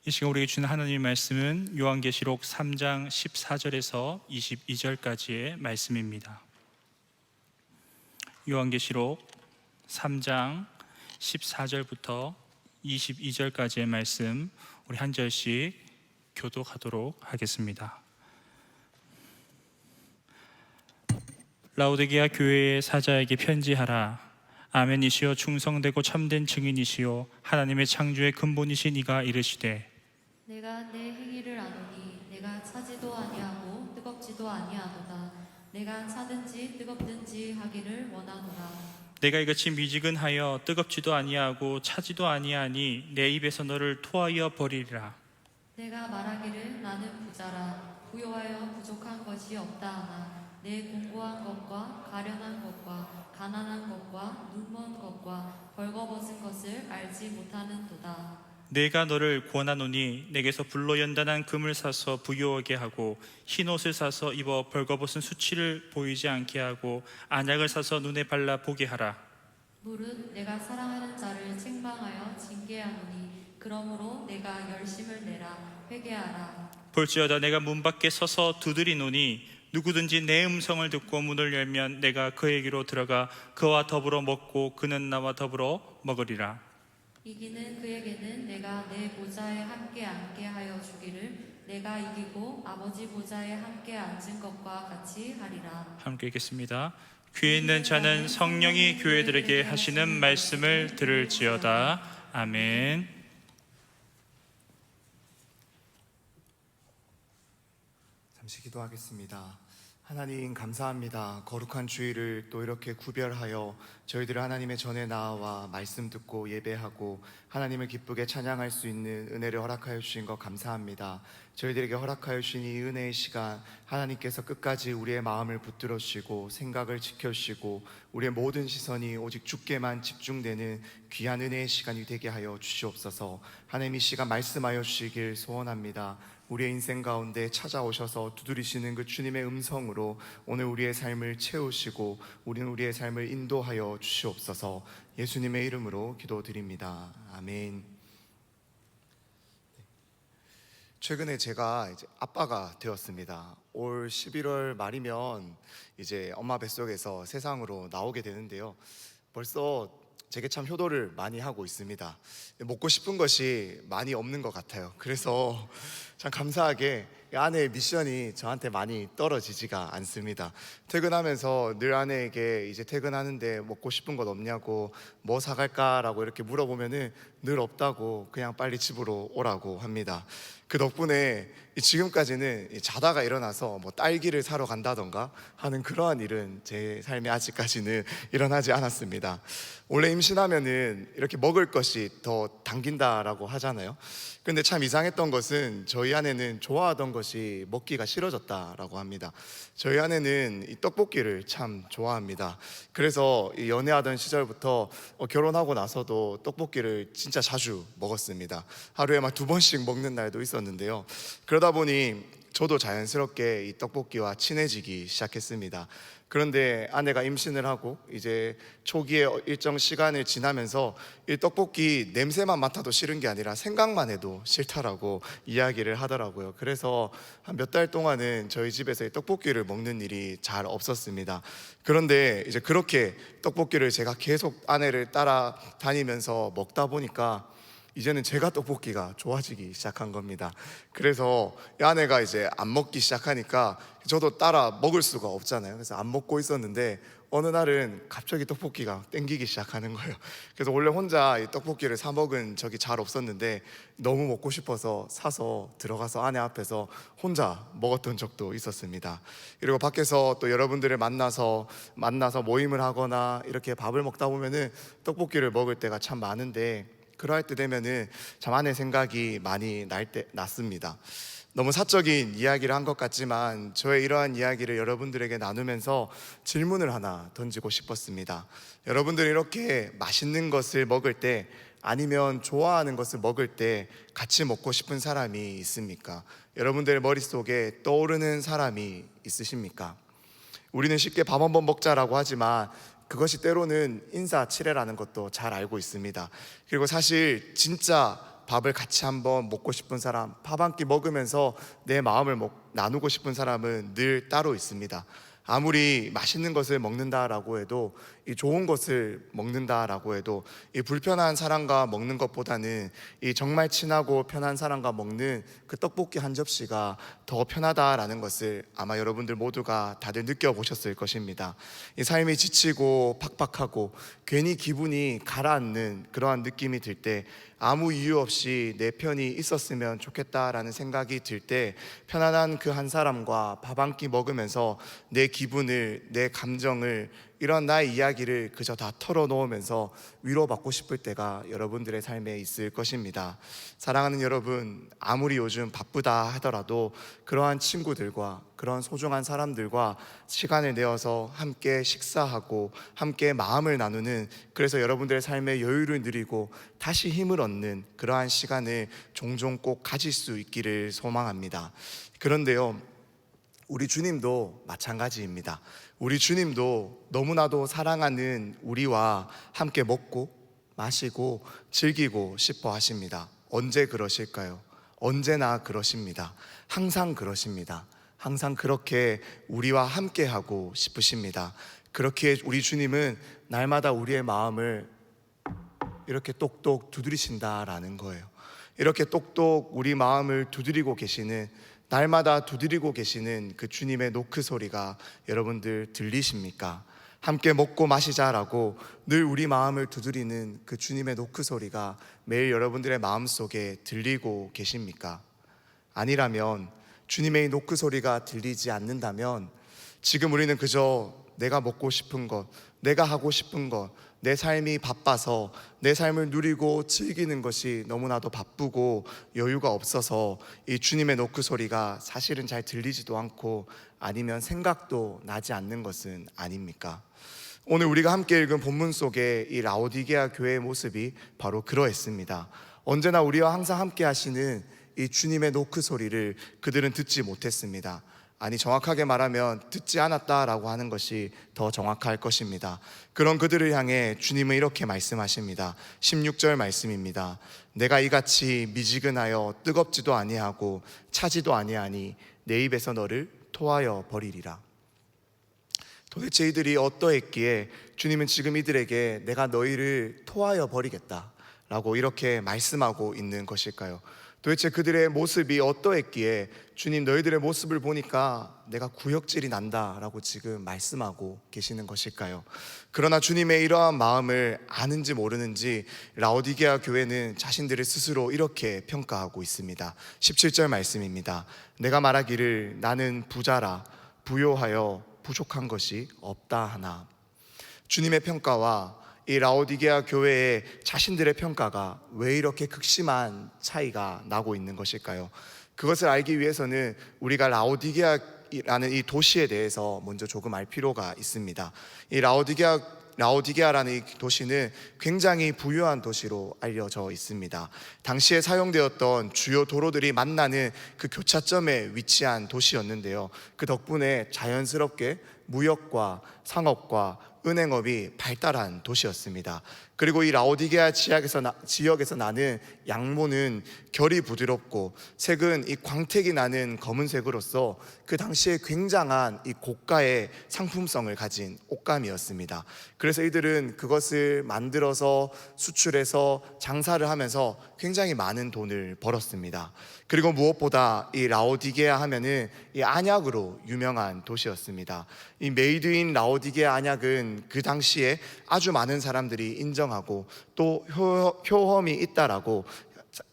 이 시간 우리에게 주는 하나님의 말씀은 요한계시록 3장 14절에서 22절까지의 말씀입니다. 요한계시록 3장 14절부터 22절까지의 말씀 우리 한 절씩 교독하도록 하겠습니다. 라오디게아 교회의 사자에게 편지하라. 아멘이시여 충성되고 참된 증인이시여 하나님의 창조의 근본이신 이가 이르시되 내가 내 행위를 아노니 내가 차지도 아니하고 뜨겁지도 아니하도다. 내가 차든지 뜨겁든지 하기를 원하노라. 내가 이같이 미지근하여 뜨겁지도 아니하고 차지도 아니하니 내 입에서 너를 토하여 버리리라. 내가 말하기를 나는 부자라 부요하여 부족한 것이 없다 하나 내 공고한 것과 가련한 것과 가난한 것과 눈먼 것과 벌거벗은 것을 알지 못하는도다. 내가 너를 권하노니 내게서 불로 연단한 금을 사서 부유하게 하고 흰옷을 사서 입어 벌거벗은 수치를 보이지 않게 하고 안약을 사서 눈에 발라 보게 하라. 무릇 내가 사랑하는 자를 책망하여 징계하노니 그러므로 내가 열심을 내라 회개하라. 볼지어다 내가 문 밖에 서서 두드리노니 누구든지 내 음성을 듣고 문을 열면 내가 그에게로 들어가 그와 더불어 먹고 그는 나와 더불어 먹으리라. 이기는 그에게는 내가 내 보좌에 함께 앉게 하여 주기를 내가 이기고 아버지 보좌에 함께 앉은 것과 같이 하리라. 함께 읽겠습니다. 귀에 있는 자는 성령이 교회들에게 하시는 말씀을 들을지어다. 아멘. 잠시 기도하겠습니다. 하나님 감사합니다. 거룩한 주일을 또 이렇게 구별하여 저희들이 하나님의 전에 나와 말씀 듣고 예배하고 하나님을 기쁘게 찬양할 수 있는 은혜를 허락하여 주신 것 감사합니다. 저희들에게 허락하여 주신 이 은혜의 시간 하나님께서 끝까지 우리의 마음을 붙들어 주시고 생각을 지켜주시고 우리의 모든 시선이 오직 주께만 집중되는 귀한 은혜의 시간이 되게 하여 주시옵소서. 하나님 이 시간 말씀하여 주시길 소원합니다. 우리의 인생 가운데 찾아오셔서 두드리시는 그 주님의 음성으로 오늘 우리의 삶을 채우시고 우리는 우리의 삶을 인도하여 주시옵소서. 예수님의 이름으로 기도드립니다. 아멘. 최근에 제가 이제 아빠가 되었습니다. 올 11월 말이면 이제 엄마 뱃속에서 세상으로 나오게 되는데요. 벌써 제게 참 효도를 많이 하고 있습니다. 먹고 싶은 것이 많이 없는 것 같아요. 그래서 참 감사하게 아내의 미션이 저한테 많이 떨어지지가 않습니다. 퇴근하면서 늘 아내에게 이제 퇴근하는데 먹고 싶은 것 없냐고 뭐 사갈까라고 이렇게 물어보면은 늘 없다고 그냥 빨리 집으로 오라고 합니다. 그 덕분에 지금까지는 자다가 일어나서 뭐 딸기를 사러 간다던가 하는 그러한 일은 제 삶에 아직까지는 일어나지 않았습니다. 원래 임신하면은 이렇게 먹을 것이 더 당긴다라고 하잖아요. 근데 참 이상했던 것은 저희 아내는 좋아하던 것이 먹기가 싫어졌다라고 합니다. 저희 아내는 이 떡볶이를 참 좋아합니다. 그래서 이 연애하던 시절부터 결혼하고 나서도 떡볶이를 진짜 자주 먹었습니다. 하루에 막 2번씩 먹는 날도 있었는데요. 그러다 보니 저도 자연스럽게 이 떡볶이와 친해지기 시작했습니다. 그런데 아내가 임신을 하고 이제 초기에 일정 시간을 지나면서 이 떡볶이 냄새만 맡아도 싫은 게 아니라 생각만 해도 싫다라고 이야기를 하더라고요. 그래서 한 몇 달 동안은 저희 집에서 이 떡볶이를 먹는 일이 잘 없었습니다. 그런데 이제 그렇게 떡볶이를 제가 계속 아내를 따라다니면서 먹다 보니까 이제는 제가 떡볶이가 좋아지기 시작한 겁니다. 그래서 아내가 이제 안 먹기 시작하니까 저도 따라 먹을 수가 없잖아요. 그래서 안 먹고 있었는데 어느 날은 갑자기 떡볶이가 땡기기 시작하는 거예요. 그래서 원래 혼자 이 떡볶이를 사 먹은 적이 잘 없었는데 너무 먹고 싶어서 사서 들어가서 아내 앞에서 혼자 먹었던 적도 있었습니다. 그리고 밖에서 또 여러분들을 만나서 모임을 하거나 이렇게 밥을 먹다 보면은 떡볶이를 먹을 때가 참 많은데 그러할 때 되면은 참 아내 생각이 많이 났습니다. 너무 사적인 이야기를 한 것 같지만 저의 이러한 이야기를 여러분들에게 나누면서 질문을 하나 던지고 싶었습니다. 여러분들이 이렇게 맛있는 것을 먹을 때 아니면 좋아하는 것을 먹을 때 같이 먹고 싶은 사람이 있습니까? 여러분들 머릿속에 떠오르는 사람이 있으십니까? 우리는 쉽게 밥 한번 먹자라고 하지만 그것이 때로는 인사치레라는 것도 잘 알고 있습니다. 그리고 사실 진짜 밥을 같이 한번 먹고 싶은 사람, 밥 한 끼 먹으면서 내 마음을 나누고 싶은 사람은 늘 따로 있습니다. 아무리 맛있는 것을 먹는다라고 해도, 이 좋은 것을 먹는다라고 해도, 이 불편한 사람과 먹는 것보다는 이 정말 친하고 편한 사람과 먹는 그 떡볶이 한 접시가 더 편하다라는 것을 아마 여러분들 모두가 다들 느껴보셨을 것입니다. 이 삶이 지치고 팍팍하고 괜히 기분이 가라앉는 그러한 느낌이 들 때, 아무 이유 없이 내 편이 있었으면 좋겠다라는 생각이 들 때, 편안한 그 한 사람과 밥 한 끼 먹으면서 내 기분을, 내 감정을, 이런 나의 이야기를 그저 다 털어놓으면서 위로받고 싶을 때가 여러분들의 삶에 있을 것입니다. 사랑하는 여러분, 아무리 요즘 바쁘다 하더라도 그러한 친구들과, 그런 소중한 사람들과 시간을 내어서 함께 식사하고 함께 마음을 나누는, 그래서 여러분들의 삶의 여유를 누리고 다시 힘을 얻는 그러한 시간을 종종 꼭 가질 수 있기를 소망합니다. 그런데요, 우리 주님도 마찬가지입니다. 우리 주님도 너무나도 사랑하는 우리와 함께 먹고 마시고 즐기고 싶어 하십니다. 언제 그러실까요? 언제나 그러십니다. 항상 그러십니다. 항상 그렇게 우리와 함께 하고 싶으십니다. 그렇게 우리 주님은 날마다 우리의 마음을 이렇게 똑똑 두드리신다라는 거예요. 이렇게 똑똑 우리 마음을 두드리고 계시는, 날마다 두드리고 계시는 그 주님의 노크 소리가 여러분들 들리십니까? 함께 먹고 마시자라고 늘 우리 마음을 두드리는 그 주님의 노크 소리가 매일 여러분들의 마음속에 들리고 계십니까? 아니라면, 주님의 이 노크 소리가 들리지 않는다면 지금 우리는 그저 내가 먹고 싶은 것, 내가 하고 싶은 것, 내 삶이 바빠서 내 삶을 누리고 즐기는 것이 너무나도 바쁘고 여유가 없어서 이 주님의 노크 소리가 사실은 잘 들리지도 않고, 아니면 생각도 나지 않는 것은 아닙니까? 오늘 우리가 함께 읽은 본문 속에 이 라오디게아 교회의 모습이 바로 그러했습니다. 언제나 우리와 항상 함께 하시는 이 주님의 노크 소리를 그들은 듣지 못했습니다. 아니, 정확하게 말하면 듣지 않았다라고 하는 것이 더 정확할 것입니다. 그런 그들을 향해 주님은 이렇게 말씀하십니다. 16절 말씀입니다. 내가 이같이 미지근하여 뜨겁지도 아니하고 차지도 아니하니 내 입에서 너를 토하여 버리리라. 도대체 이들이 어떠했기에 주님은 지금 이들에게 내가 너희를 토하여 버리겠다라고 이렇게 말씀하고 있는 것일까요? 도대체 그들의 모습이 어떠했기에 주님, 너희들의 모습을 보니까 내가 구역질이 난다라고 지금 말씀하고 계시는 것일까요? 그러나 주님의 이러한 마음을 아는지 모르는지 라오디게아 교회는 자신들을 스스로 이렇게 평가하고 있습니다. 17절 말씀입니다. 내가 말하기를 나는 부자라 부요하여 부족한 것이 없다 하나. 주님의 평가와 이 라오디게아 교회의 자신들의 평가가 왜 이렇게 극심한 차이가 나고 있는 것일까요? 그것을 알기 위해서는 우리가 라오디게아라는 이 도시에 대해서 먼저 조금 알 필요가 있습니다. 이 라오디게아라는 이 도시는 굉장히 부유한 도시로 알려져 있습니다. 당시에 사용되었던 주요 도로들이 만나는 그 교차점에 위치한 도시였는데요, 그 덕분에 자연스럽게 무역과 상업과 은행업이 발달한 도시였습니다. 그리고 이 라오디게아 지역에서 나는 양모는 결이 부드럽고 색은 이 광택이 나는 검은색으로서 그 당시에 굉장한 이 고가의 상품성을 가진 옷감이었습니다. 그래서 이들은 그것을 만들어서 수출해서 장사를 하면서 굉장히 많은 돈을 벌었습니다. 그리고 무엇보다 이 라오디게아 하면은 이 안약으로 유명한 도시였습니다. 이 메이드 인 라오디게아 안약은 그 당시에 아주 많은 사람들이 인정하고 또 효험이 있다라고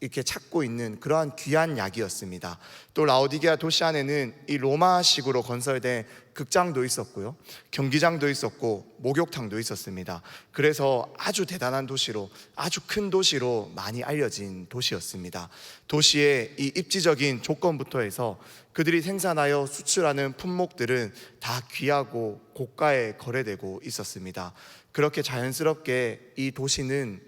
이렇게 찾고 있는 그러한 귀한 약이었습니다. 또 라오디게아 도시 안에는 이 로마식으로 건설된 극장도 있었고요, 경기장도 있었고 목욕탕도 있었습니다. 그래서 아주 대단한 도시로, 아주 큰 도시로 많이 알려진 도시였습니다. 도시의 이 입지적인 조건부터 해서 그들이 생산하여 수출하는 품목들은 다 귀하고 고가에 거래되고 있었습니다. 그렇게 자연스럽게 이 도시는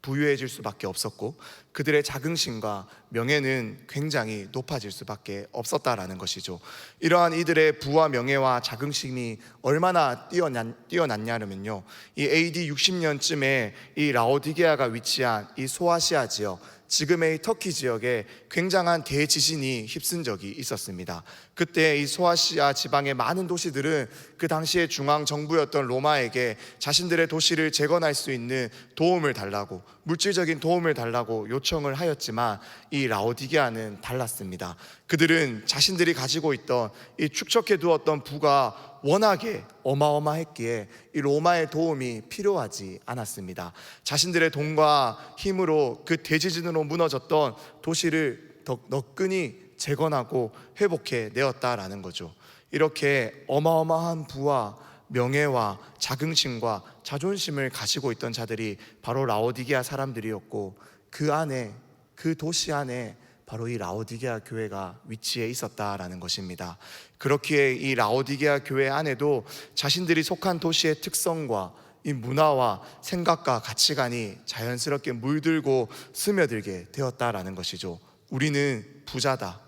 부유해질 수밖에 없었고, 그들의 자긍심과 명예는 굉장히 높아질 수밖에 없었다라는 것이죠. 이러한 이들의 부와 명예와 자긍심이 얼마나 뛰어났냐면요, 이 AD 60년쯤에 이 라오디게아가 위치한 이 소아시아 지역, 지금의 터키 지역에 굉장한 대지진이 휩쓴 적이 있었습니다. 그때 이 소아시아 지방의 많은 도시들은 그 당시의 중앙 정부였던 로마에게 자신들의 도시를 재건할 수 있는 도움을 달라고, 물질적인 도움을 달라고 요청을 하였지만 이 라오디게아는 달랐습니다. 그들은 자신들이 가지고 있던 이 축적해 두었던 부가 워낙에 어마어마했기에 이 로마의 도움이 필요하지 않았습니다. 자신들의 돈과 힘으로 그 대지진으로 무너졌던 도시를 더 너끈히 재건하고 회복해 내었다라는 거죠. 이렇게 어마어마한 부와 명예와 자긍심과 자존심을 가지고 있던 자들이 바로 라오디게아 사람들이었고, 그 안에, 그 도시 안에 바로 이 라오디게아 교회가 위치해 있었다라는 것입니다. 그렇기에 이 라오디게아 교회 안에도 자신들이 속한 도시의 특성과 이 문화와 생각과 가치관이 자연스럽게 물들고 스며들게 되었다라는 것이죠. 우리는 부자다,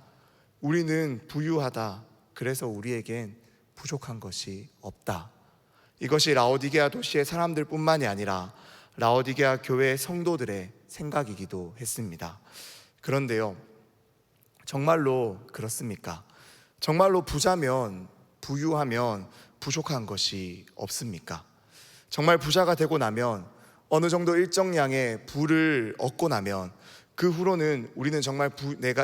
우리는 부유하다, 그래서 우리에겐 부족한 것이 없다. 이것이 라오디게아 도시의 사람들뿐만이 아니라 라오디게아 교회 성도들의 생각이기도 했습니다. 그런데요, 정말로 그렇습니까? 정말로 부자면, 부유하면 부족한 것이 없습니까? 정말 부자가 되고 나면, 어느 정도 일정량의 부를 얻고 나면 그 후로는 우리는 정말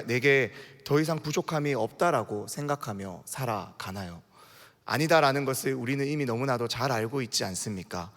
내게 더 이상 부족함이 없다라고 생각하며 살아가나요? 아니다라는 것을 우리는 이미 너무나도 잘 알고 있지 않습니까?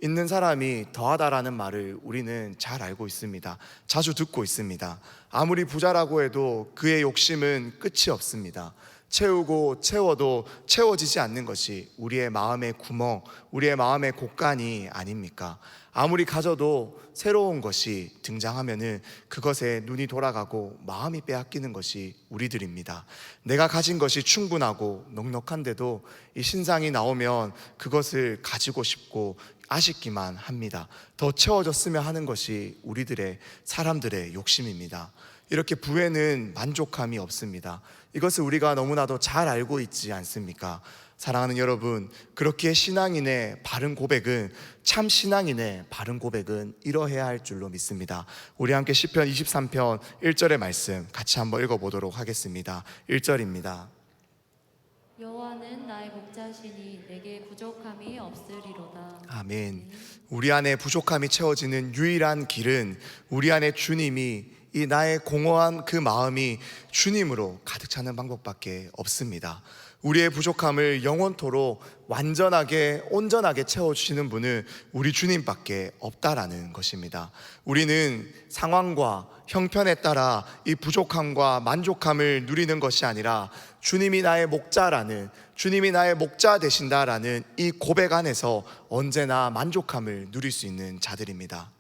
있는 사람이 더하다라는 말을 우리는 잘 알고 있습니다. 자주 듣고 있습니다. 아무리 부자라고 해도 그의 욕심은 끝이 없습니다. 채우고 채워도 채워지지 않는 것이 우리의 마음의 구멍, 우리의 마음의 곳간이 아닙니까? 아무리 가져도 새로운 것이 등장하면은 그것에 눈이 돌아가고 마음이 빼앗기는 것이 우리들입니다. 내가 가진 것이 충분하고 넉넉한데도 이 신상이 나오면 그것을 가지고 싶고 아쉽기만 합니다. 더 채워졌으면 하는 것이 우리들의, 사람들의 욕심입니다. 이렇게 부에는 만족함이 없습니다. 이것을 우리가 너무나도 잘 알고 있지 않습니까? 사랑하는 여러분, 그렇기에 신앙인의 바른 고백은, 참 신앙인의 바른 고백은 이러해야 할 줄로 믿습니다. 우리 함께 시편 23편 1절의 말씀 같이 한번 읽어보도록 하겠습니다. 1절입니다. 여호와는 나의 목자시니 내게 부족함이 없으리로다. 아멘. 우리 안에 부족함이 채워지는 유일한 길은 우리 안에 주님이, 이 나의 공허한 그 마음이 주님으로 가득 차는 방법밖에 없습니다. 우리의 부족함을 영원토록 완전하게 온전하게 채워주시는 분은 우리 주님밖에 없다라는 것입니다. 우리는 상황과 형편에 따라 이 부족함과 만족함을 누리는 것이 아니라 주님이 나의 목자라는, 주님이 나의 목자 되신다라는 이 고백 안에서 언제나 만족함을 누릴 수 있는 자들입니다.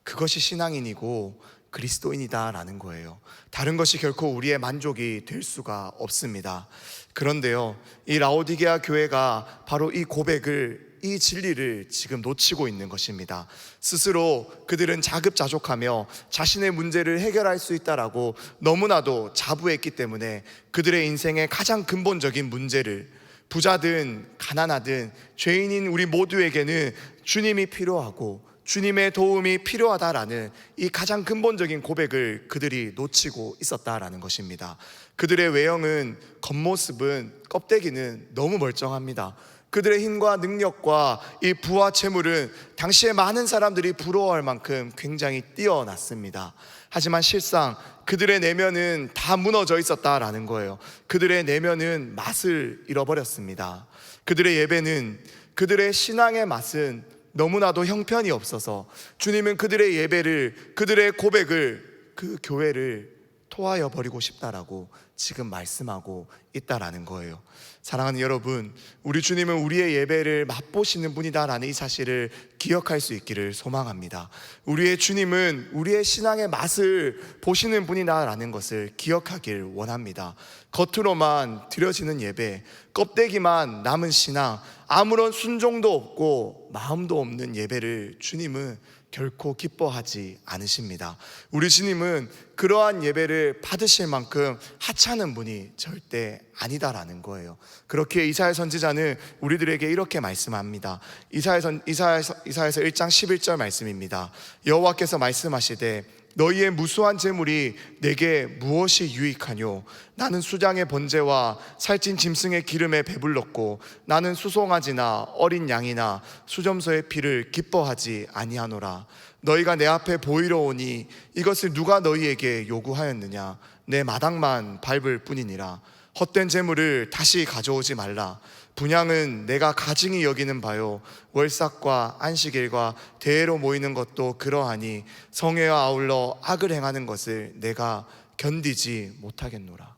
그것이 신앙인이고 그리스도인이다라는 거예요. 다른 것이 결코 우리의 만족이 될 수가 없습니다. 그런데요, 이 라오디게아 교회가 바로 이 고백을, 이 진리를 지금 놓치고 있는 것입니다. 스스로 그들은 자급자족하며 자신의 문제를 해결할 수 있다라고 너무나도 자부했기 때문에 그들의 인생의 가장 근본적인 문제를, 부자든 가난하든 죄인인 우리 모두에게는 주님이 필요하고 주님의 도움이 필요하다라는 이 가장 근본적인 고백을 그들이 놓치고 있었다라는 것입니다. 그들의 외형은, 겉모습은, 껍데기는 너무 멀쩡합니다. 그들의 힘과 능력과 이 부와 재물은 당시에 많은 사람들이 부러워할 만큼 굉장히 뛰어났습니다. 하지만 실상 그들의 내면은 다 무너져 있었다라는 거예요. 그들의 내면은 맛을 잃어버렸습니다. 그들의 예배는, 그들의 신앙의 맛은 너무나도 형편이 없어서 주님은 그들의 예배를, 그들의 고백을, 그 교회를 토하여 버리고 싶다라고 지금 말씀하고 있다라는 거예요. 사랑하는 여러분, 우리 주님은 우리의 예배를 맛보시는 분이다라는 이 사실을 기억할 수 있기를 소망합니다. 우리의 주님은 우리의 신앙의 맛을 보시는 분이다라는 것을 기억하길 원합니다. 겉으로만 드려지는 예배, 껍데기만 남은 신앙, 아무런 순종도 없고 마음도 없는 예배를 주님은 결코 기뻐하지 않으십니다. 우리 주님은 그러한 예배를 받으실 만큼 하찮은 분이 절대 아니다라는 거예요. 그렇게 이사야 선지자는 우리들에게 이렇게 말씀합니다. 이사야서 1장 11절 말씀입니다. 여호와께서 말씀하시되 너희의 무수한 재물이 내게 무엇이 유익하뇨? 나는 수장의 번제와 살찐 짐승의 기름에 배불렀고 나는 수송아지나 어린 양이나 수점소의 피를 기뻐하지 아니하노라. 너희가 내 앞에 보이러 오니 이것을 누가 너희에게 요구하였느냐? 내 마당만 밟을 뿐이니라. 헛된 재물을 다시 가져오지 말라. 분향은 내가 가증히 여기는 바요 월삭과 안식일과 대회로 모이는 것도 그러하니 성회와 아울러 악을 행하는 것을 내가 견디지 못하겠노라.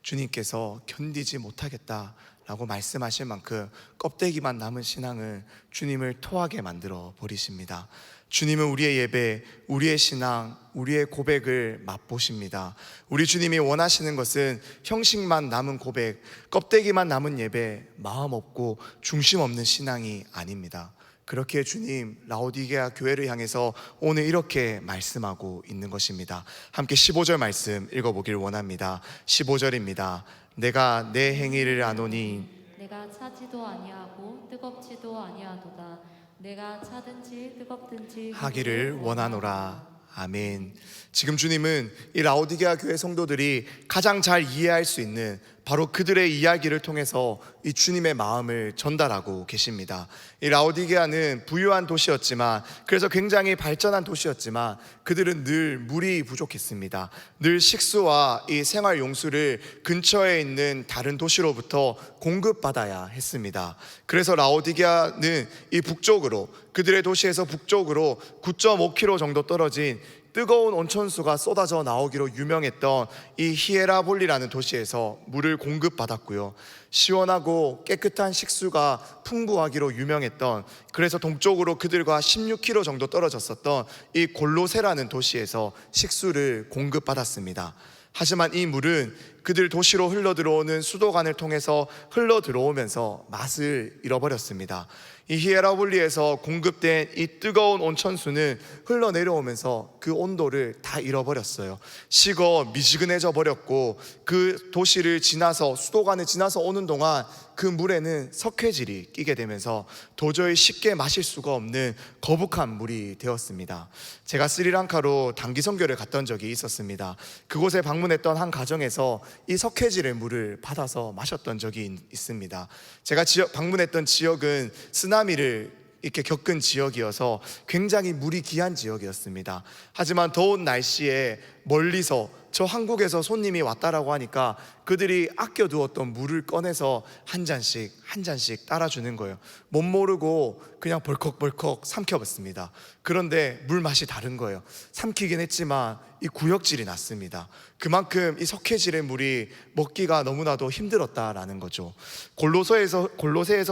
주님께서 견디지 못하겠다라고 말씀하실 만큼 껍데기만 남은 신앙을 주님을 토하게 만들어 버리십니다. 주님은 우리의 예배, 우리의 신앙, 우리의 고백을 맛보십니다. 우리 주님이 원하시는 것은 형식만 남은 고백, 껍데기만 남은 예배, 마음 없고 중심 없는 신앙이 아닙니다. 그렇게 주님 라오디게아 교회를 향해서 오늘 이렇게 말씀하고 있는 것입니다. 함께 15절 말씀 읽어보길 원합니다. 15절입니다. 내가 내 행위를 아노니 내가 차지도 아니하고 뜨겁지도 아니하도다. 내가 차든지 뜨겁든지 하기를 원하노라. 아멘. 지금 주님은 이 라오디게아 교회 성도들이 가장 잘 이해할 수 있는 바로 그들의 이야기를 통해서 이 주님의 마음을 전달하고 계십니다. 이 라오디게아는 부유한 도시였지만, 그래서 굉장히 발전한 도시였지만 그들은 늘 물이 부족했습니다. 늘 식수와 이 생활 용수를 근처에 있는 다른 도시로부터 공급받아야 했습니다. 그래서 라오디게아는 이 북쪽으로, 그들의 도시에서 북쪽으로 9.5km 정도 떨어진 뜨거운 온천수가 쏟아져 나오기로 유명했던 이 히에라볼리라는 도시에서 물을 공급받았고요. 시원하고 깨끗한 식수가 풍부하기로 유명했던, 그래서 동쪽으로 그들과 16km 정도 떨어졌었던 이 골로세라는 도시에서 식수를 공급받았습니다. 하지만 이 물은 그들 도시로 흘러들어오는 수도관을 통해서 흘러들어오면서 맛을 잃어버렸습니다. 이 히에라볼리에서 공급된 이 뜨거운 온천수는 흘러내려오면서 그 온도를 다 잃어버렸어요. 식어 미지근해져 버렸고, 그 도시를 지나서, 수도관을 지나서 오는 동안 그 물에는 석회질이 끼게 되면서 도저히 쉽게 마실 수가 없는 거북한 물이 되었습니다. 제가 스리랑카로 단기 선교를 갔던 적이 있었습니다. 그곳에 방문했던 한 가정에서 이 석회질의 물을 받아서 마셨던 적이 있습니다. 제가 방문했던 지역은 쓰나미를 이렇게 겪은 지역이어서 굉장히 물이 귀한 지역이었습니다. 하지만 더운 날씨에 멀리서 저 한국에서 손님이 왔다라고 하니까 그들이 아껴두었던 물을 꺼내서 한 잔씩 따라주는 거예요. 못 모르고 그냥 벌컥벌컥 삼켜봤습니다. 그런데 물 맛이 다른 거예요. 삼키긴 했지만 이 구역질이 났습니다. 그만큼 이 석회질의 물이 먹기가 너무나도 힘들었다라는 거죠. 골로새에서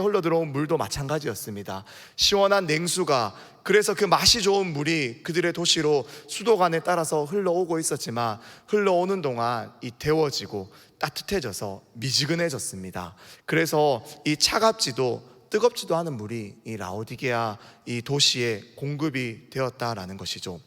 흘러들어온 물도 마찬가지였습니다. 시원한 냉수가, 그래서 그 맛이 좋은 물이 그들의 도시로 수도관에 따라서 흘러오고 있었지만 흘러오는 동안 이 데워지고 따뜻해져서 미지근해졌습니다. 그래서 이 차갑지도 뜨겁지도 않은 물이 이 라오디게아 이 도시에 공급이 되었다라는 것이죠.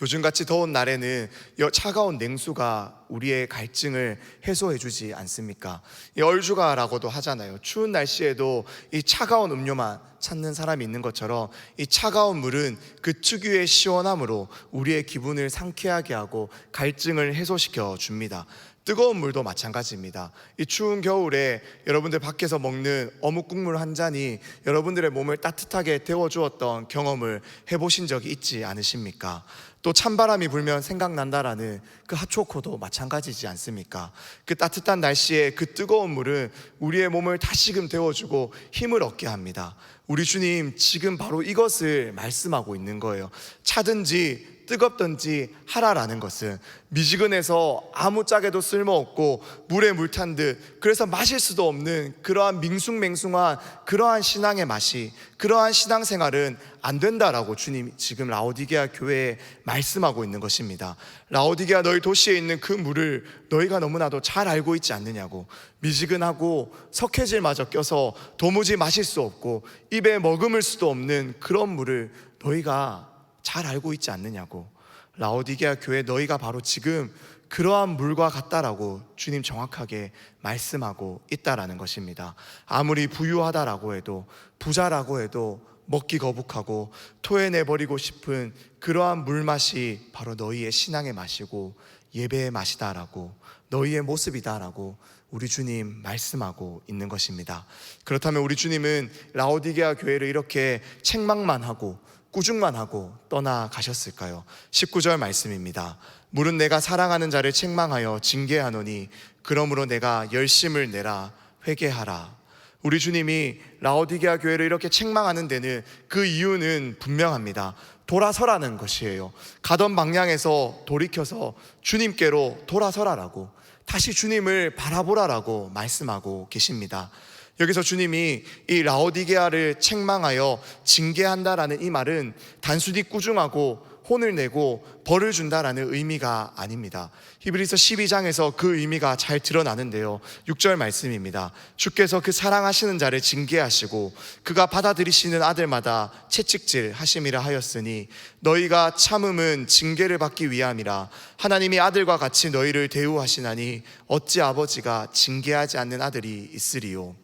요즘같이 더운 날에는 차가운 냉수가 우리의 갈증을 해소해주지 않습니까? 이 얼주가라고도 하잖아요. 추운 날씨에도 이 차가운 음료만 찾는 사람이 있는 것처럼 이 차가운 물은 그 특유의 시원함으로 우리의 기분을 상쾌하게 하고 갈증을 해소시켜 줍니다. 뜨거운 물도 마찬가지입니다. 이 추운 겨울에 여러분들 밖에서 먹는 어묵 국물 한 잔이 여러분들의 몸을 따뜻하게 데워주었던 경험을 해보신 적이 있지 않으십니까? 또 찬바람이 불면 생각난다라는 그 핫초코도 마찬가지지 않습니까? 그 따뜻한 날씨에 그 뜨거운 물은 우리의 몸을 다시금 데워주고 힘을 얻게 합니다. 우리 주님 지금 바로 이것을 말씀하고 있는 거예요. 차든지 뜨겁든지 하라라는 것은 미지근해서 아무짝에도 쓸모없고 물에 물 탄 듯 그래서 마실 수도 없는 그러한 밍숭맹숭한 그러한 신앙의 맛이, 그러한 신앙생활은 안 된다라고 주님 지금 라오디게아 교회에 말씀하고 있는 것입니다. 라오디게아 너희 도시에 있는 그 물을 너희가 너무나도 잘 알고 있지 않느냐고. 미지근하고 석회질마저 껴서 도무지 마실 수 없고 입에 머금을 수도 없는 그런 물을 너희가 잘 알고 있지 않느냐고. 라오디게아 교회 너희가 바로 지금 그러한 물과 같다라고 주님 정확하게 말씀하고 있다라는 것입니다. 아무리 부유하다라고 해도, 부자라고 해도 먹기 거북하고 토해내버리고 싶은 그러한 물맛이 바로 너희의 신앙의 맛이고 예배의 맛이다라고, 너희의 모습이다라고 우리 주님 말씀하고 있는 것입니다. 그렇다면 우리 주님은 라오디게아 교회를 이렇게 책망만 하고 꾸중만 하고 떠나가셨을까요? 19절 말씀입니다. 물은 내가 사랑하는 자를 책망하여 징계하노니 그러므로 내가 열심을 내라 회개하라. 우리 주님이 라오디게아 교회를 이렇게 책망하는 데는 그 이유는 분명합니다. 돌아서라는 것이에요. 가던 방향에서 돌이켜서 주님께로 돌아서라라고, 다시 주님을 바라보라라고 말씀하고 계십니다. 여기서 주님이 이 라오디게아를 책망하여 징계한다라는 이 말은 단순히 꾸중하고 혼을 내고 벌을 준다라는 의미가 아닙니다. 히브리서 12장에서 그 의미가 잘 드러나는데요, 6절 말씀입니다. 주께서 그 사랑하시는 자를 징계하시고 그가 받아들이시는 아들마다 채찍질 하심이라 하였으니 너희가 참음은 징계를 받기 위함이라. 하나님이 아들과 같이 너희를 대우하시나니 어찌 아버지가 징계하지 않는 아들이 있으리요.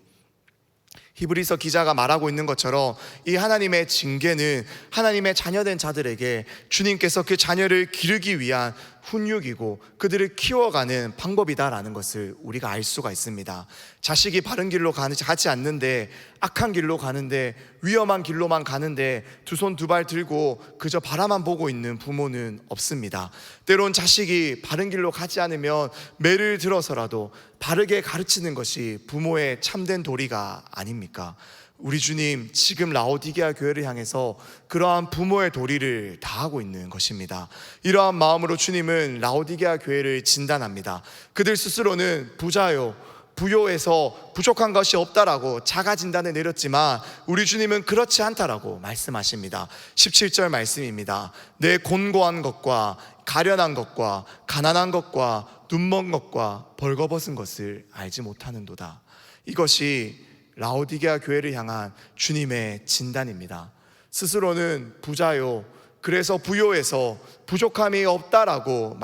히브리서 기자가 말하고 있는 것처럼 이 하나님의 징계는 하나님의 자녀된 자들에게 주님께서 그 자녀를 기르기 위한 훈육이고 그들을 키워가는 방법이다라는 것을 우리가 알 수가 있습니다. 자식이 바른 길로 가지 않는데, 악한 길로 가는데, 위험한 길로만 가는데 두 손 두 발 들고 그저 바라만 보고 있는 부모는 없습니다. 때론 자식이 바른 길로 가지 않으면 매를 들어서라도 바르게 가르치는 것이 부모의 참된 도리가 아닙니까? 우리 주님 지금 라오디게아 교회를 향해서 그러한 부모의 도리를 다하고 있는 것입니다. 이러한 마음으로 주님은 라오디게아 교회를 진단합니다. 그들 스스로는 부자요, 부요해서 부족한 것이 없다라고 자가 진단을 내렸지만 우리 주님은 그렇지 않다라고 말씀하십니다. 17절 말씀입니다. 내 곤고한 것과 가련한 것과 가난한 것과 눈먼 것과 벌거벗은 것을 알지 못하는도다. 이것이 라오디게아 교회를 향한 주님의 진단입니다. 스스로는 부자요, 그래서 부요해서 부족함이 없다라고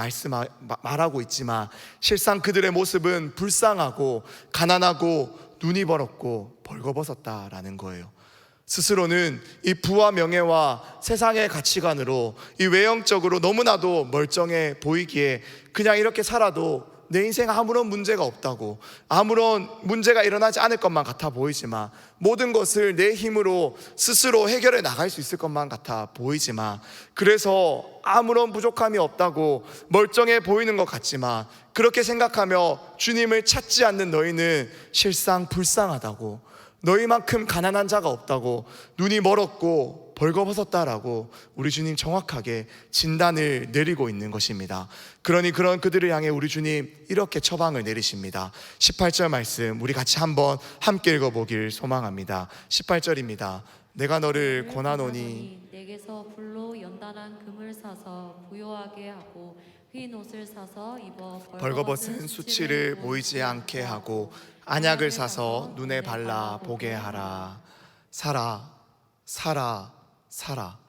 말하고 있지만 실상 그들의 모습은 불쌍하고 가난하고 눈이 벌었고 벌거벗었다라는 거예요. 스스로는 이 부와 명예와 세상의 가치관으로 이 외형적으로 너무나도 멀쩡해 보이기에 그냥 이렇게 살아도 내 인생 아무런 문제가 없다고, 아무런 문제가 일어나지 않을 것만 같아 보이지만, 모든 것을 내 힘으로 스스로 해결해 나갈 수 있을 것만 같아 보이지만, 그래서 아무런 부족함이 없다고 멀쩡해 보이는 것 같지만 그렇게 생각하며 주님을 찾지 않는 너희는 실상 불쌍하다고, 너희만큼 가난한 자가 없다고, 눈이 멀었고 벌거벗었다라고 우리 주님 정확하게 진단을 내리고 있는 것입니다. 그러니 그런 그들을 향해 우리 주님 이렇게 처방을 내리십니다. 18절 말씀 우리 같이 한번 함께 읽어보길 소망합니다. 18절입니다. 내가 너를 권하노니 내게서 불로 연단한 금을 사서 부요하게 하고 흰 옷을 사서 입어 벌거벗은 수치를 보이지 않게 하고 안약을 사서 눈에 발라 보게 하라. 사라, 사라, 사라.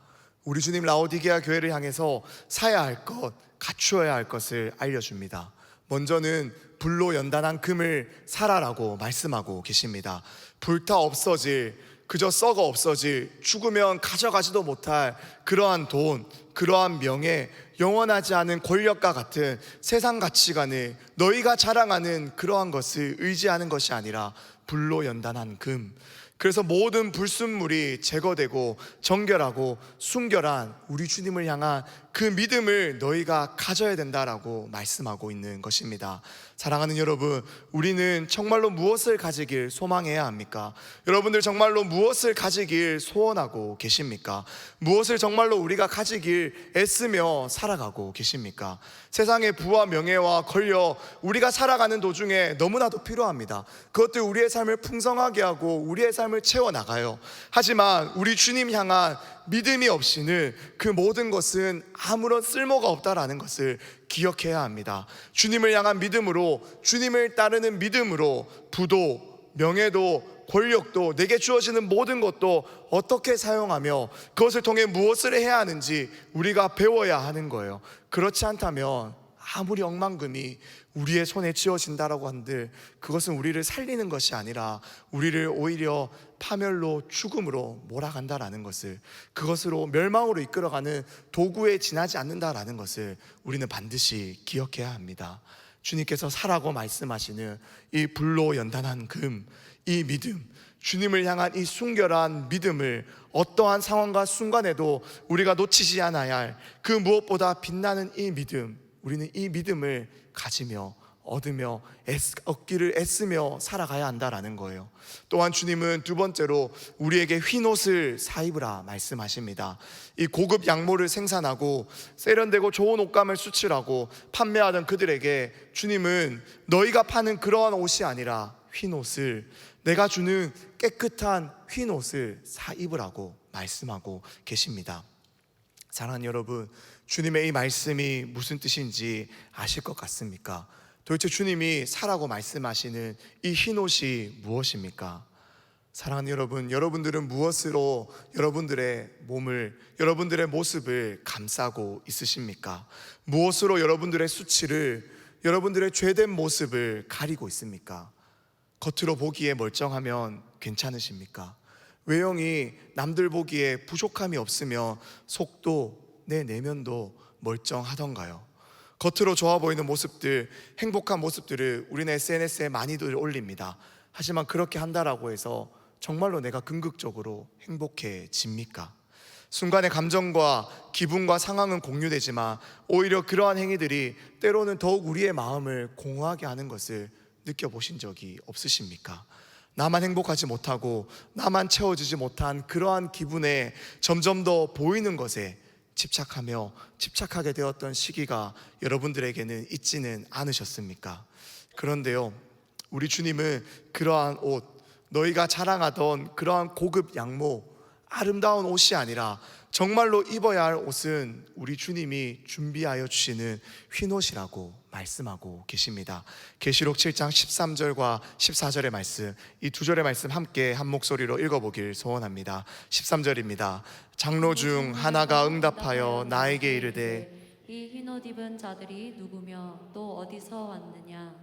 우리 주님 라오디게아 교회를 향해서 사야 할 것, 갖추어야 할 것을 알려줍니다. 먼저는 불로 연단한 금을 사라라고 말씀하고 계십니다. 불타 없어질, 그저 썩어 없어질, 죽으면 가져가지도 못할 그러한 돈, 그러한 명예, 영원하지 않은 권력과 같은 세상 가치관을 너희가 자랑하는 그러한 것을 의지하는 것이 아니라 불로 연단한 금, 그래서 모든 불순물이 제거되고 정결하고 순결한 우리 주님을 향한 그 믿음을 너희가 가져야 된다라고 말씀하고 있는 것입니다. 사랑하는 여러분, 우리는 정말로 무엇을 가지길 소망해야 합니까? 여러분들 정말로 무엇을 가지길 소원하고 계십니까? 무엇을 정말로 우리가 가지길 애쓰며 살아가고 계십니까? 세상의 부와 명예와 권력, 우리가 살아가는 도중에 너무나도 필요합니다. 그것들 우리의 삶을 풍성하게 하고 우리의 삶을 채워나가요. 하지만 우리 주님 향한 믿음이 없이는 그 모든 것은 아무런 쓸모가 없다라는 것을 기억해야 합니다. 주님을 향한 믿음으로, 주님을 따르는 믿음으로 부도, 명예도, 권력도, 내게 주어지는 모든 것도 어떻게 사용하며 그것을 통해 무엇을 해야 하는지 우리가 배워야 하는 거예요. 그렇지 않다면 아무리 억만금이 우리의 손에 쥐어진다라고 한들 그것은 우리를 살리는 것이 아니라 우리를 오히려 파멸로, 죽음으로 몰아간다라는 것을, 그것으로 멸망으로 이끌어가는 도구에 지나지 않는다라는 것을 우리는 반드시 기억해야 합니다. 주님께서 사라고 말씀하시는 이 불로 연단한 금, 이 믿음, 주님을 향한 이 순결한 믿음을 어떠한 상황과 순간에도 우리가 놓치지 않아야 할 그 무엇보다 빛나는 이 믿음, 우리는 이 믿음을 가지며 얻으며 얻기를 애쓰며 살아가야 한다라는 거예요. 또한 주님은 두 번째로 우리에게 흰옷을 사입으라 말씀하십니다. 이 고급 양모를 생산하고 세련되고 좋은 옷감을 수출하고 판매하던 그들에게 주님은 너희가 파는 그러한 옷이 아니라 흰옷을, 내가 주는 깨끗한 흰옷을 사입으라고 말씀하고 계십니다. 사랑하는 여러분, 주님의 이 말씀이 무슨 뜻인지 아실 것 같습니까? 도대체 주님이 사라고 말씀하시는 이 흰옷이 무엇입니까? 사랑하는 여러분, 여러분들은 무엇으로 여러분들의 몸을, 여러분들의 모습을 감싸고 있으십니까? 무엇으로 여러분들의 수치를, 여러분들의 죄된 모습을 가리고 있습니까? 겉으로 보기에 멀쩡하면 괜찮으십니까? 외형이 남들 보기에 부족함이 없으며 속도, 내 내면도 멀쩡하던가요? 겉으로 좋아 보이는 모습들, 행복한 모습들을 우리는 SNS에 많이들 올립니다. 하지만 그렇게 한다라고 해서 정말로 내가 궁극적으로 행복해집니까? 순간의 감정과 기분과 상황은 공유되지만 오히려 그러한 행위들이 때로는 더욱 우리의 마음을 공허하게 하는 것을 느껴보신 적이 없으십니까? 나만 행복하지 못하고 나만 채워지지 못한 그러한 기분에 점점 더 보이는 것에 집착하게 되었던 시기가 여러분들에게는 있지는 않으셨습니까? 그런데요, 우리 주님은 그러한 옷, 너희가 자랑하던 그러한 고급 양모, 아름다운 옷이 아니라 정말로 입어야 할 옷은 우리 주님이 준비하여 주시는 흰옷이라고 말씀하고 계십니다. 계시록 7장 13절과 14절의 말씀, 이 두 절의 말씀 함께 한 목소리로 읽어보길 소원합니다. 13절입니다. 장로 중 하나가 응답하여 나에게 이르되 이 흰옷 입은 자들이 누구며 또 어디서 왔느냐?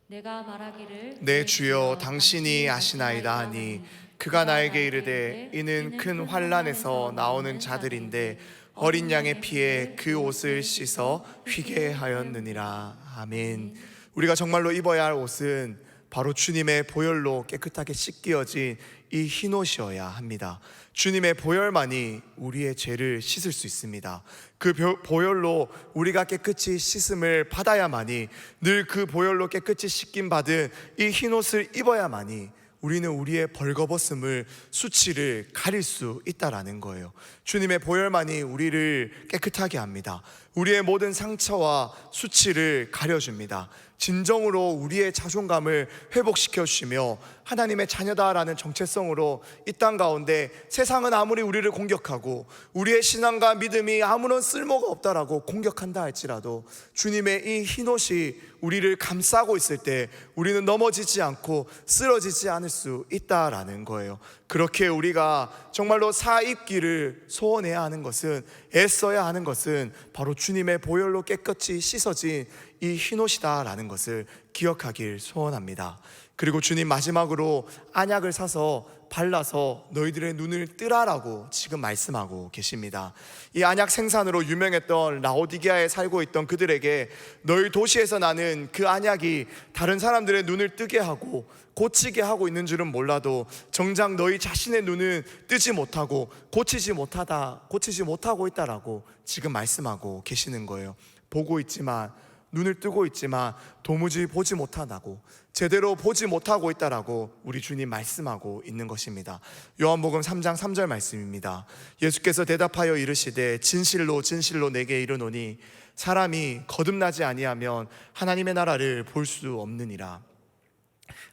내가 말하기를 내 주여 당신이 아시나이다 하니 그가 나에게 이르되 이는 큰 환난에서 나오는 자들인데 어린 양의 피에 그 옷을 씻어 휘게 하였느니라. 아멘. 우리가 정말로 입어야 할 옷은 바로 주님의 보혈로 깨끗하게 씻겨진 이 흰옷이어야 합니다. 주님의 보혈만이 우리의 죄를 씻을 수 있습니다. 그 보혈로 우리가 깨끗이 씻음을 받아야만이, 늘 그 보혈로 깨끗이 씻김 받은 이 흰옷을 입어야만이 우리는 우리의 벌거벗음을, 수치를 가릴 수 있다라는 거예요. 주님의 보혈만이 우리를 깨끗하게 합니다. 우리의 모든 상처와 수치를 가려줍니다. 진정으로 우리의 자존감을 회복시켜 주시며 하나님의 자녀다라는 정체성으로 이 땅 가운데 세상은 아무리 우리를 공격하고 우리의 신앙과 믿음이 아무런 쓸모가 없다라고 공격한다 할지라도 주님의 이 흰옷이 우리를 감싸고 있을 때 우리는 넘어지지 않고 쓰러지지 않을 수 있다라는 거예요. 그렇게 우리가 정말로 사입기를 소원해야 하는 것은, 애써야 하는 것은 바로 주님의 보혈로 깨끗이 씻어진 이 흰옷이다라는 것을 기억하길 소원합니다. 그리고 주님, 마지막으로 안약을 사서 발라서 너희들의 눈을 뜨라라고 지금 말씀하고 계십니다. 이 안약 생산으로 유명했던 라오디게아에 살고 있던 그들에게 너희 도시에서 나는 그 안약이 다른 사람들의 눈을 뜨게 하고 고치게 하고 있는 줄은 몰라도 정작 너희 자신의 눈은 뜨지 못하고 고치지 못하고 있다라고 지금 말씀하고 계시는 거예요. 보고 있지만, 눈을 뜨고 있지만 도무지 보지 못하다고, 제대로 보지 못하고 있다라고 우리 주님 말씀하고 있는 것입니다. 요한복음 3장 3절 말씀입니다. 예수께서 대답하여 이르시되 진실로 진실로 내게 이르노니 사람이 거듭나지 아니하면 하나님의 나라를 볼 수 없느니라.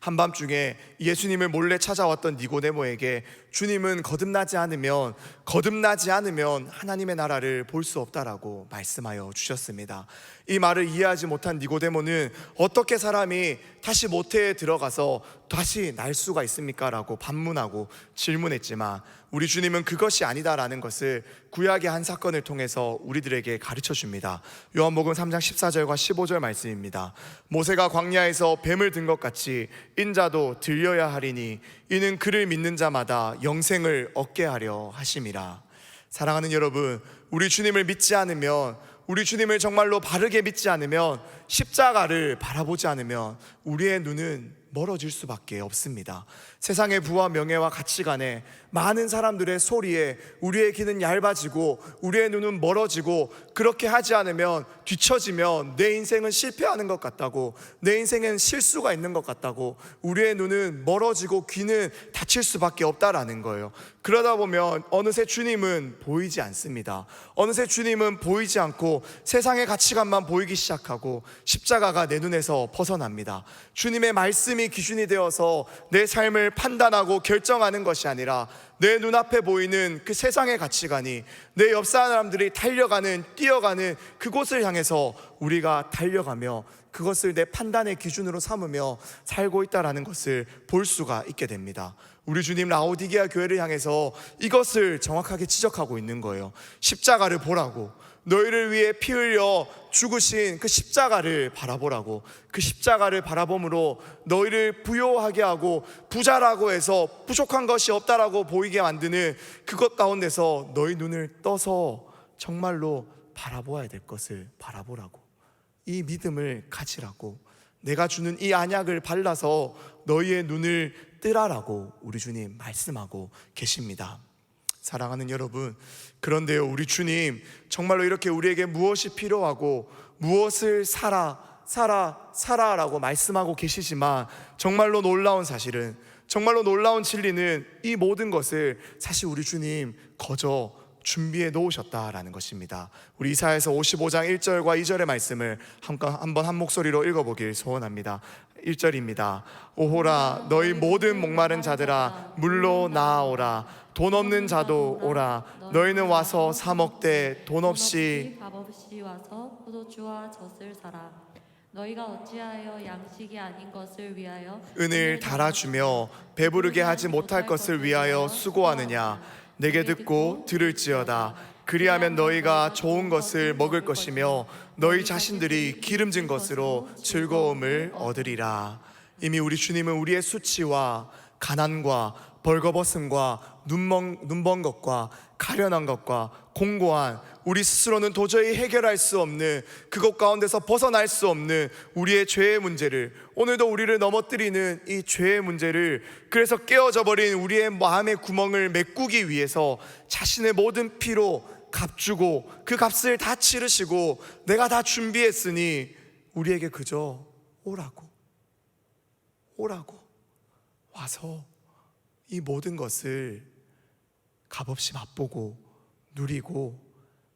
한밤중에 예수님을 몰래 찾아왔던 니고데모에게 주님은 거듭나지 않으면 하나님의 나라를 볼 수 없다라고 말씀하여 주셨습니다. 이 말을 이해하지 못한 니고데모는 어떻게 사람이 다시 모태에 들어가서 다시 날 수가 있습니까? 라고 반문하고 질문했지만 우리 주님은 그것이 아니다라는 것을 구약의 한 사건을 통해서 우리들에게 가르쳐 줍니다. 요한복음 3장 14절과 15절 말씀입니다. 모세가 광야에서 뱀을 든 것 같이 인자도 들려야 하리니 이는 그를 믿는 자마다 영생을 얻게 하려 하심이라. 사랑하는 여러분, 우리 주님을 믿지 않으면, 우리 주님을 정말로 바르게 믿지 않으면, 십자가를 바라보지 않으면 우리의 눈은 멀어질 수밖에 없습니다. 세상의 부와 명예와 가치관에, 많은 사람들의 소리에 우리의 귀는 얇아지고 우리의 눈은 멀어지고, 그렇게 하지 않으면 뒤처지면 내 인생은 실패하는 것 같다고, 내 인생엔 실수가 있는 것 같다고 우리의 눈은 멀어지고 귀는 닫힐 수밖에 없다라는 거예요. 그러다 보면 어느새 주님은 보이지 않습니다. 어느새 주님은 보이지 않고 세상의 가치관만 보이기 시작하고 십자가가 내 눈에서 벗어납니다. 주님의 말씀이 기준이 되어서 내 삶을 판단하고 결정하는 것이 아니라 내 눈앞에 보이는 그 세상의 가치관이, 내 옆 사람들이 뛰어가는 그곳을 향해서 우리가 달려가며 그것을 내 판단의 기준으로 삼으며 살고 있다는 것을 볼 수가 있게 됩니다. 우리 주님 라오디게아 교회를 향해서 이것을 정확하게 지적하고 있는 거예요. 십자가를 보라고, 너희를 위해 피 흘려 죽으신 그 십자가를 바라보라고. 그 십자가를 바라봄으로 너희를 부요하게 하고 부자라고 해서 부족한 것이 없다라고 보이게 만드는 그것 가운데서 너희 눈을 떠서 정말로 바라보아야 될 것을 바라보라고, 이 믿음을 가지라고, 내가 주는 이 안약을 발라서 너희의 눈을 뜨라라고 우리 주님 말씀하고 계십니다. 사랑하는 여러분, 그런데요, 우리 주님 정말로 이렇게 우리에게 무엇이 필요하고 무엇을 사라라고 말씀하고 계시지만, 정말로 놀라운 사실은, 정말로 놀라운 진리는 이 모든 것을 사실 우리 주님 거저 준비해 놓으셨다라는 것입니다. 우리 이사야서 55장 1절과 2절의 말씀을 한번 한 목소리로 읽어보길 소원합니다. 1절입니다. 오호라 너희 모든 목마른 자들아 물로 나아오라. 돈 없는 자도 오라. 너희는 와서 사 먹되 돈 없이 값 없이 와서 포도주와 젖을 사라. 너희가 어찌하여 양식이 아닌 것을 위하여 은을 달아주며 배부르게 하지 못할 것을 위하여 수고하느냐. 내게 듣고 들을지어다. 그리하면 너희가 좋은 것을 먹을 것이며 너희 자신들이 기름진 것으로 즐거움을 얻으리라. 이미 우리 주님은 우리의 수치와 가난과 벌거벗음과 눈먼 것과 가련한 것과 공고한, 우리 스스로는 도저히 해결할 수 없는, 그것 가운데서 벗어날 수 없는 우리의 죄의 문제를, 오늘도 우리를 넘어뜨리는 이 죄의 문제를, 그래서 깨어져 버린 우리의 마음의 구멍을 메꾸기 위해서 자신의 모든 피로 값주고 그 값을 다 치르시고 내가 다 준비했으니 우리에게 그저 오라고 와서 이 모든 것을 값없이 맛보고 누리고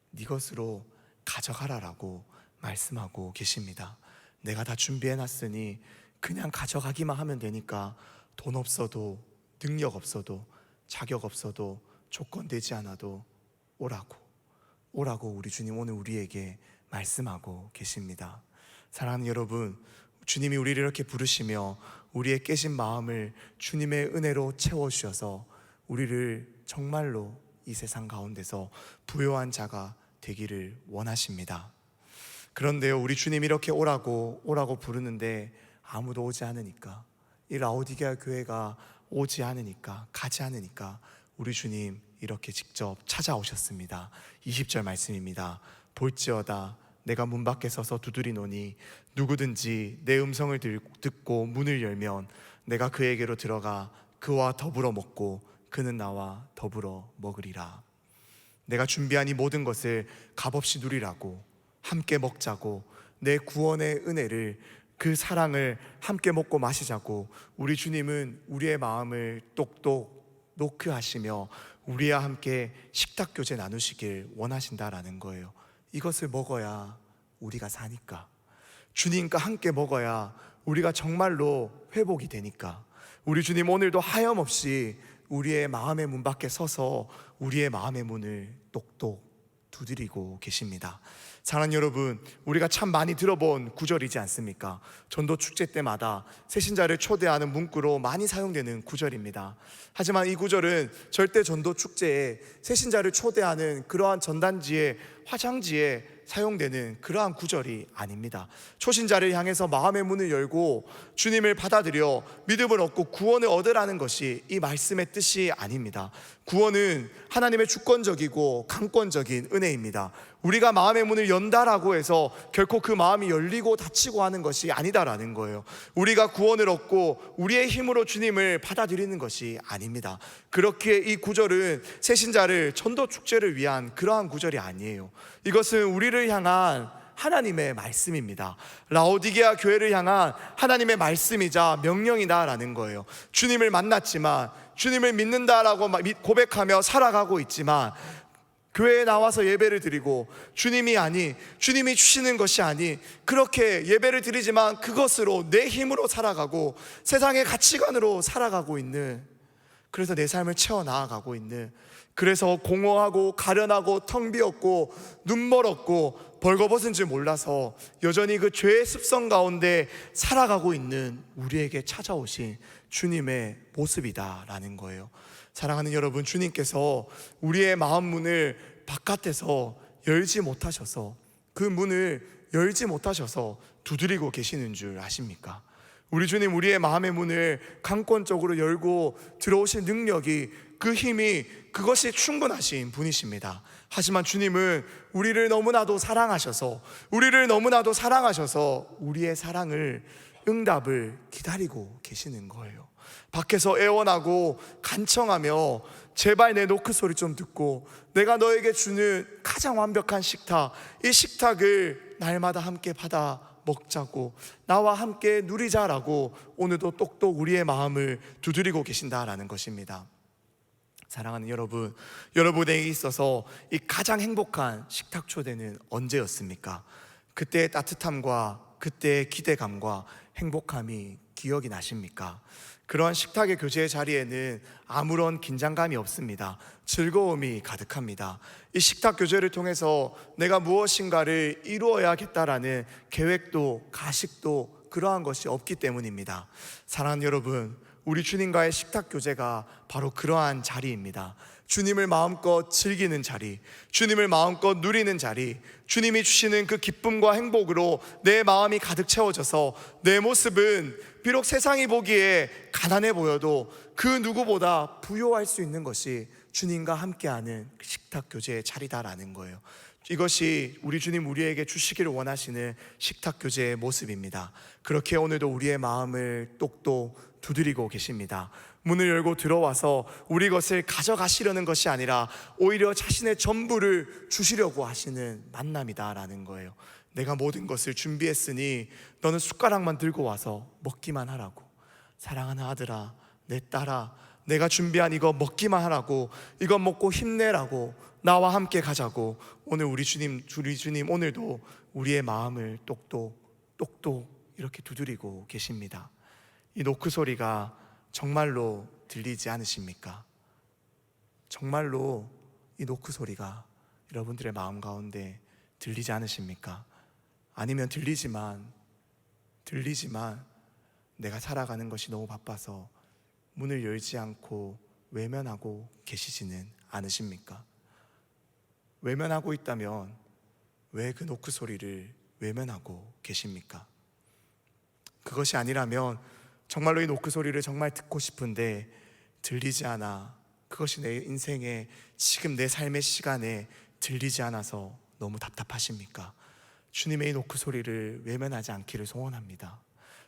네 것으로 가져가라라고 말씀하고 계십니다. 내가 다 준비해놨으니 그냥 가져가기만 하면 되니까 돈 없어도, 능력 없어도, 자격 없어도, 조건 되지 않아도 오라고 우리 주님 오늘 우리에게 말씀하고 계십니다. 사랑하는 여러분, 주님이 우리를 이렇게 부르시며 우리의 깨진 마음을 주님의 은혜로 채워주셔서 우리를 정말로 이 세상 가운데서 부요한 자가 되기를 원하십니다. 그런데요, 우리 주님 이렇게 오라고 부르는데 아무도 오지 않으니까, 이 라오디게아 교회가 오지 않으니까, 가지 않으니까 우리 주님 이렇게 직접 찾아오셨습니다. 20절 말씀입니다. 볼지어다 내가 문 밖에 서서 두드리노니 누구든지 내 음성을 듣고 문을 열면 내가 그에게로 들어가 그와 더불어 먹고 그는 나와 더불어 먹으리라. 내가 준비한 이 모든 것을 값없이 누리라고, 함께 먹자고, 내 구원의 은혜를, 그 사랑을 함께 먹고 마시자고 우리 주님은 우리의 마음을 똑똑 노크하시며 우리와 함께 식탁교제 나누시길 원하신다라는 거예요. 이것을 먹어야 우리가 사니까, 주님과 함께 먹어야 우리가 정말로 회복이 되니까, 우리 주님 오늘도 하염없이 우리의 마음의 문 밖에 서서 우리의 마음의 문을 똑똑 두드리고 계십니다. 사랑하는 여러분, 우리가 참 많이 들어본 구절이지 않습니까? 전도 축제 때마다 새신자를 초대하는 문구로 많이 사용되는 구절입니다. 하지만 이 구절은 절대 전도 축제에 새신자를 초대하는 그러한 전단지에, 화장지에 사용되는 그러한 구절이 아닙니다. 초신자를 향해서 마음의 문을 열고 주님을 받아들여 믿음을 얻고 구원을 얻으라는 것이 이 말씀의 뜻이 아닙니다. 구원은 하나님의 주권적이고 강권적인 은혜입니다. 우리가 마음의 문을 연다라고 해서 결코 그 마음이 열리고 닫히고 하는 것이 아니다라는 거예요. 우리가 구원을 얻고 우리의 힘으로 주님을 받아들이는 것이 아닙니다. 그렇기에 이 구절은 새신자를 전도 축제를 위한 그러한 구절이 아니에요. 이것은 우리를 향한 하나님의 말씀입니다. 라오디게아 교회를 향한 하나님의 말씀이자 명령이다라는 거예요. 주님을 만났지만, 주님을 믿는다라고 고백하며 살아가고 있지만, 교회에 나와서 예배를 드리고 주님이 주시는 것이 아니, 그렇게 예배를 드리지만 그것으로 내 힘으로 살아가고 세상의 가치관으로 살아가고 있는, 그래서 내 삶을 채워 나아가고 있는, 그래서 공허하고 가련하고 텅 비었고 눈멀었고 벌거벗은 줄 몰라서 여전히 그 죄의 습성 가운데 살아가고 있는 우리에게 찾아오신 주님의 모습이다라는 거예요. 사랑하는 여러분, 주님께서 우리의 마음 문을 바깥에서 열지 못하셔서, 그 문을 열지 못하셔서 두드리고 계시는 줄 아십니까? 우리 주님, 우리의 마음의 문을 강권적으로 열고 들어오실 능력이, 그 힘이, 그것이 충분하신 분이십니다. 하지만 주님은 우리를 너무나도 사랑하셔서 우리의 사랑을, 응답을 기다리고 계시는 거예요. 밖에서 애원하고 간청하며 제발 내 노크 소리 좀 듣고 내가 너에게 주는 가장 완벽한 식탁, 이 식탁을 날마다 함께 받아 먹자고, 나와 함께 누리자라고 오늘도 똑똑 우리의 마음을 두드리고 계신다라는 것입니다. 사랑하는 여러분, 여러분에게 있어서 이 가장 행복한 식탁 초대는 언제였습니까? 그때의 따뜻함과 그때의 기대감과 행복함이 기억이 나십니까? 그러한 식탁의 교제의 자리에는 아무런 긴장감이 없습니다. 즐거움이 가득합니다. 이 식탁 교제를 통해서 내가 무엇인가를 이루어야겠다라는 계획도 가식도 그러한 것이 없기 때문입니다. 사랑하는 여러분, 우리 주님과의 식탁 교제가 바로 그러한 자리입니다. 주님을 마음껏 즐기는 자리, 주님을 마음껏 누리는 자리, 주님이 주시는 그 기쁨과 행복으로 내 마음이 가득 채워져서 내 모습은 비록 세상이 보기에 가난해 보여도 그 누구보다 부요할 수 있는 것이 주님과 함께하는 식탁 교제의 자리다라는 거예요. 이것이 우리 주님 우리에게 주시기를 원하시는 식탁 교제의 모습입니다. 그렇게 오늘도 우리의 마음을 똑똑 두드리고 계십니다. 문을 열고 들어와서 우리 것을 가져가시려는 것이 아니라 오히려 자신의 전부를 주시려고 하시는 만남이다라는 거예요. 내가 모든 것을 준비했으니 너는 숟가락만 들고 와서 먹기만 하라고. 사랑하는 아들아, 내 딸아, 내가 준비한 이거 먹기만 하라고, 이거 먹고 힘내라고, 나와 함께 가자고. 오늘 우리 주님 오늘도 우리의 마음을 똑똑 이렇게 두드리고 계십니다. 이 노크 소리가 정말로 들리지 않으십니까? 정말로 이 노크 소리가 여러분들의 마음 가운데 들리지 않으십니까? 아니면 들리지만 내가 살아가는 것이 너무 바빠서 문을 열지 않고 외면하고 계시지는 않으십니까? 외면하고 있다면 왜 그 노크 소리를 외면하고 계십니까? 그것이 아니라면 정말로 이 노크 소리를 정말 듣고 싶은데 들리지 않아. 그것이 내 인생에 지금 내 삶의 시간에 들리지 않아서 너무 답답하십니까? 주님의 이 노크 소리를 외면하지 않기를 소원합니다.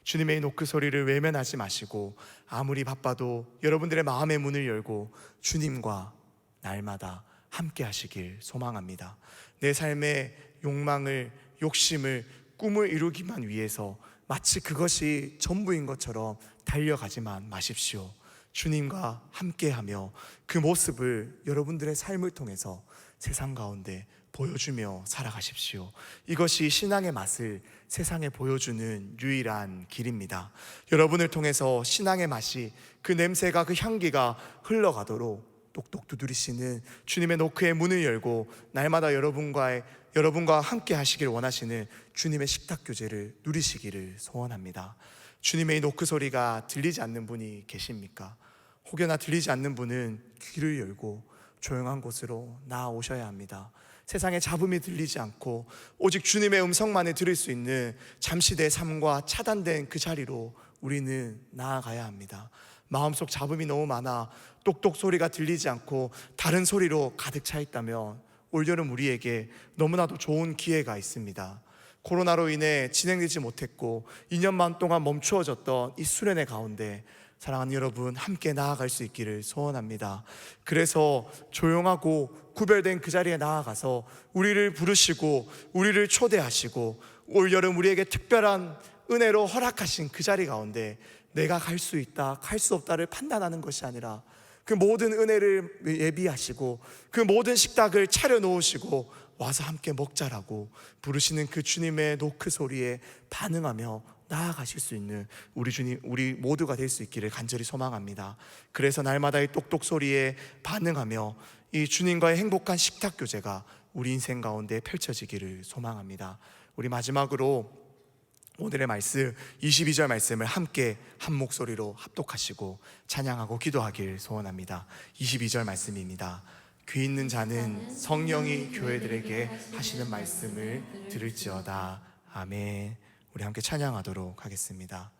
주님의 이 노크 소리를 외면하지 마시고 아무리 바빠도 여러분들의 마음의 문을 열고 주님과 날마다 함께 하시길 소망합니다. 내 삶의 욕망을, 욕심을, 꿈을 이루기만 위해서 마치 그것이 전부인 것처럼 달려가지만 마십시오. 주님과 함께하며 그 모습을 여러분들의 삶을 통해서 세상 가운데 보여주며 살아가십시오. 이것이 신앙의 맛을 세상에 보여주는 유일한 길입니다. 여러분을 통해서 신앙의 맛이, 그 냄새가, 그 향기가 흘러가도록 똑똑 두드리시는 주님의 노크의 문을 열고 날마다 여러분과 함께 하시길 원하시는 주님의 식탁 교제를 누리시기를 소원합니다. 주님의 이 노크 소리가 들리지 않는 분이 계십니까? 혹여나 들리지 않는 분은 귀를 열고 조용한 곳으로 나아오셔야 합니다. 세상의 잡음이 들리지 않고 오직 주님의 음성만을 들을 수 있는 잠시 내 삶과 차단된 그 자리로 우리는 나아가야 합니다. 마음속 잡음이 너무 많아 똑똑 소리가 들리지 않고 다른 소리로 가득 차 있다면 올여름 우리에게 너무나도 좋은 기회가 있습니다. 코로나로 인해 진행되지 못했고 2년 반 동안 멈추어졌던 이 수련회 가운데 사랑하는 여러분, 함께 나아갈 수 있기를 소원합니다. 그래서 조용하고 구별된 그 자리에 나아가서 우리를 부르시고 우리를 초대하시고 올여름 우리에게 특별한 은혜로 허락하신 그 자리 가운데 내가 갈 수 있다, 갈 수 없다를 판단하는 것이 아니라 그 모든 은혜를 예비하시고 그 모든 식탁을 차려놓으시고 와서 함께 먹자라고 부르시는 그 주님의 노크 소리에 반응하며 나아가실 수 있는 우리 모두가 될 수 있기를 간절히 소망합니다. 그래서 날마다 이 똑똑 소리에 반응하며 이 주님과의 행복한 식탁 교제가 우리 인생 가운데 펼쳐지기를 소망합니다. 우리 마지막으로 오늘의 말씀 22절 말씀을 함께 한 목소리로 합독하시고 찬양하고 기도하길 소원합니다. 22절 말씀입니다. 귀 있는 자는 성령이 교회들에게 하시는 말씀을 들을지어다. 아멘. 우리 함께 찬양하도록 하겠습니다.